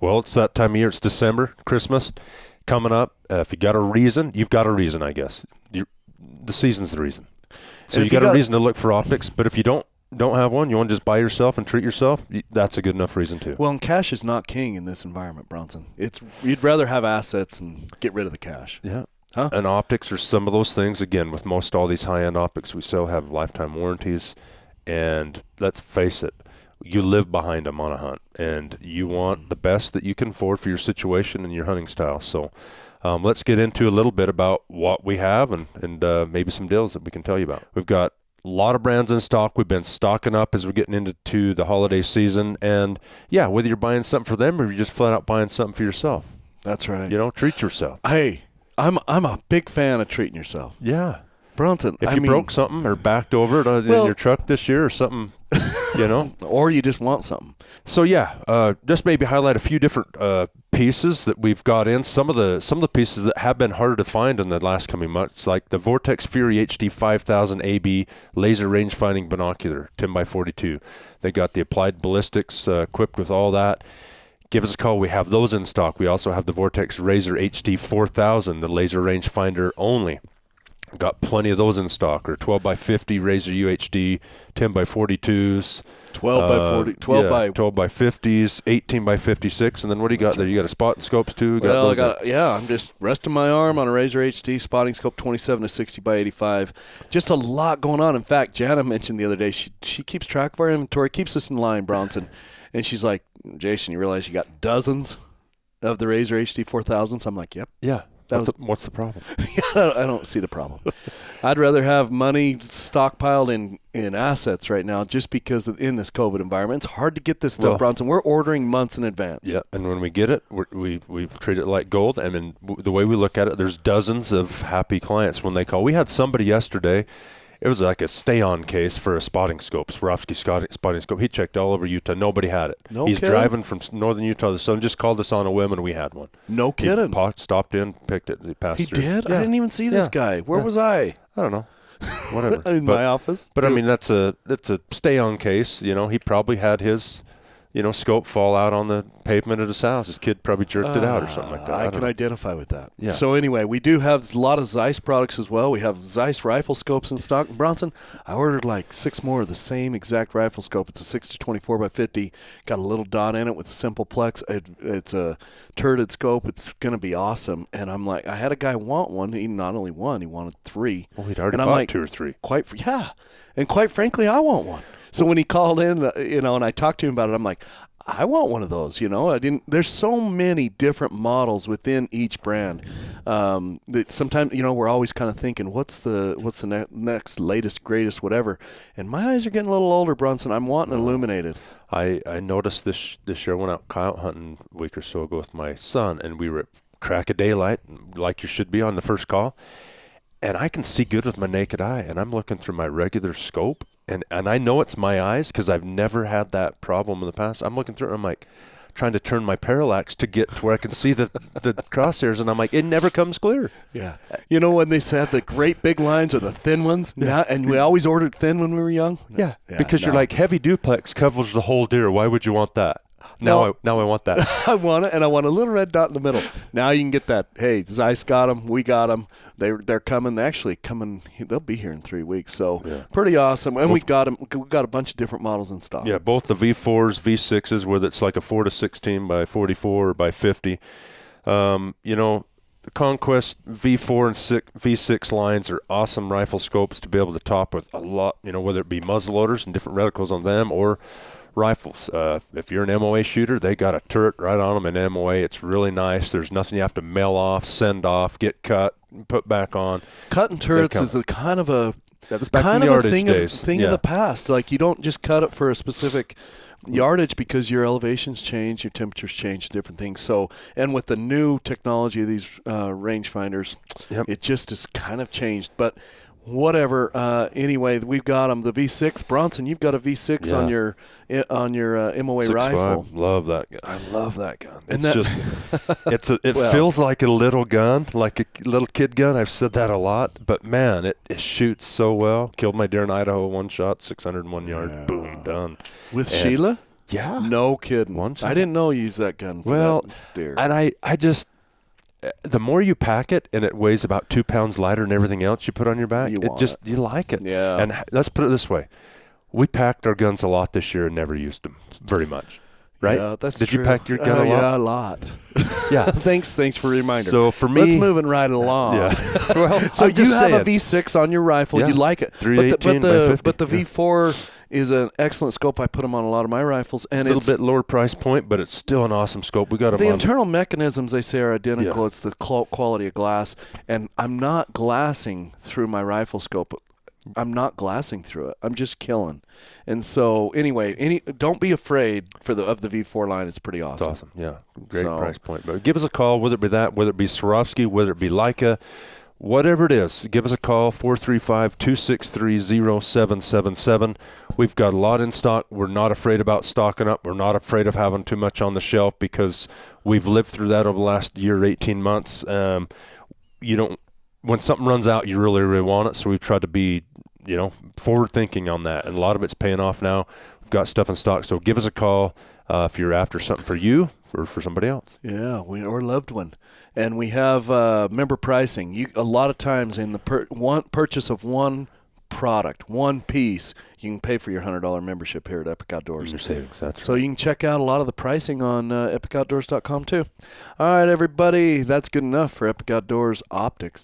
Well, it's that time of year. It's December, Christmas coming up. If you got a reason, you've got a reason, I guess. The season's the reason. So you got a reason to look for optics, but if you don't have one, you want to just buy yourself and treat yourself, that's a good enough reason too. Well, and cash is not king in this environment, Bronson. You'd rather have assets and get rid of the cash. Yeah. Huh? And optics are some of those things. Again, with most all these high-end optics we sell have lifetime warranties, and let's face it, you live behind them on a hunt, and you want the best that you can afford for your situation and your hunting style. So let's get into a little bit about what we have and maybe some deals that we can tell you about. We've got a lot of brands in stock. We've been stocking up as we're getting into the holiday season. And, yeah, whether you're buying something for them or you're just flat out buying something for yourself. That's right. Treat yourself. Hey, I'm a big fan of treating yourself. Yeah. Bronson, if you broke something or backed over it in your truck this year or something, or you just want something. So yeah, just maybe highlight a few different pieces that we've got in. Some of the pieces that have been harder to find in the last coming months, like the Vortex Fury HD 5000 AB laser range finding binocular, 10x42. They got the applied ballistics equipped with all that. Give us a call. We have those in stock. We also have the Vortex Razor HD 4000, the laser range finder only. Got plenty of those in stock, or 12x50 Razor UHD, 10x42s, 12x50s, 18x56, and then what do you got there? You got a spot and scopes too? I'm just resting my arm on a Razor HD spotting scope 27 to 60x85. Just a lot going on. In fact, Jana mentioned the other day, she keeps track of our inventory, keeps us in line, Bronson, and she's like, Jason, you realize you got dozens of the Razor HD 4000s? I'm like, yep. Yeah. What's the problem? I don't see the problem. I'd rather have money stockpiled in assets right now, just because in this COVID environment, it's hard to get this stuff, Bronson. We're ordering months in advance. Yeah, and when we get it, we treat it like gold. And then the way we look at it, there's dozens of happy clients when they call. We had somebody yesterday. It was like a stay-on case for a spotting scope, Swarovski spotting scope. He checked all over Utah. Nobody had it. He's driving from northern Utah. The son just called us on a whim, and we had one. No kidding. He stopped in, picked it. He passed through. He did? Yeah. I didn't even see this guy. Where was I? I don't know. Whatever. In my office. But, I mean, that's a stay-on case. He probably had his scope fall out on the pavement at his house. His kid probably jerked it out or something like that. I can identify with that. Yeah. So anyway, we do have a lot of Zeiss products as well. We have Zeiss rifle scopes in stock. Bronson, I ordered like 6 more of the same exact rifle scope. It's a 60-24x50. Got a little dot in it with a simple plex. It's a turreted scope. It's going to be awesome. And I'm like, I had a guy want one. He not only one, he wanted 3. Well, he'd already bought 2 or 3. And quite frankly, I want one. So when he called in, and I talked to him about it, I'm like, I want one of those. There's so many different models within each brand that sometimes, we're always kind of thinking, what's the next latest, greatest, whatever. And my eyes are getting a little older, Bronson. I'm wanting illuminated. I noticed this year. I went out coyote hunting a week or so ago with my son, and we were at crack of daylight, like you should be on the first call. And I can see good with my naked eye, and I'm looking through my regular scope. And I know it's my eyes because I've never had that problem in the past. I'm looking through it, and I'm like trying to turn my parallax to get to where I can see the crosshairs, and I'm like, it never comes clear. Yeah. When they said the great big lines or the thin ones, now, and we always ordered thin when we were young? Yeah, because you're like, heavy duplex covers the whole deer. Why would you want that? Now I want that. I want it, and I want a little red dot in the middle. Now you can get that. Hey, Zeiss got them. We got them. They're coming. They're actually coming. They'll be here in 3 weeks. So pretty awesome. And we got them. We got a bunch of different models in stock. Yeah, both the V4s, V6s, whether it's like a 4-16 by 44 or by 50. The Conquest V4 and V6 lines are awesome rifle scopes to be able to top with a lot. Whether it be muzzleloaders and different reticles on them or rifles. If you're an MOA shooter, they got a turret right on them in MOA. It's really nice. There's nothing you have to mail off, send off, get cut, put back on. Cutting turrets is a kind of a thing of the past. Like, you don't just cut it for a specific yardage because your elevations change, your temperatures change, different things. So, and with the new technology of these rangefinders, it just has kind of changed. But whatever. Anyway, we've got them. The V6, Bronson. You've got a V6 on your MOA rifle. Love that gun. I love that gun. And it feels like a little gun, like a little kid gun. I've said that a lot, but man, it shoots so well. Killed my deer in Idaho, one shot, 601 yards. Boom, done. With Sheila? Yeah. No kidding. One shot. I didn't know you used that gun for that deer. And I just, the more you pack it and it weighs about 2 pounds lighter than everything else you put on your back, you like it. Yeah. And let's put it this way. We packed our guns a lot this year and never used them very much. Right? Yeah, that's Did true. you pack your gun a lot? Yeah, a lot. Yeah. Thanks for the reminder. So for me, let's moving right along. Yeah. Well, so I'm you just have a saying. V6 on your rifle. Yeah. You like it. 318 by 50. But the V4 is an excellent scope. I put them on a lot of my rifles, and a little bit lower price point, but it's still an awesome scope. We got them the on. internal mechanisms, they say, are identical. Yeah. It's the quality of glass, and I'm not glassing through my rifle scope. I'm not glassing through it. I'm just killing. And so anyway, don't be afraid of the V4 line. It's pretty awesome. It's awesome. Yeah. Great price point. But give us a call, whether it be that, whether it be Swarovski, whether it be Leica, whatever it is. Give us a call, 435-263-0777. We've got a lot in stock. We're not afraid about stocking up. We're not afraid of having too much on the shelf because we've lived through that over the last year, 18 months. When something runs out, you really, really want it. So we've tried to be, forward thinking on that. And a lot of it's paying off now. We've got stuff in stock. So give us a call if you're after something for you or for somebody else. Yeah, or loved one. And we have member pricing. A lot of times in the purchase of one product, one piece, you can pay for your $100 membership here at Epic Outdoors. Your savings, that's so right. You can check out a lot of the pricing on epicoutdoors.com too. All right, everybody, that's good enough for Epic Outdoors Optics.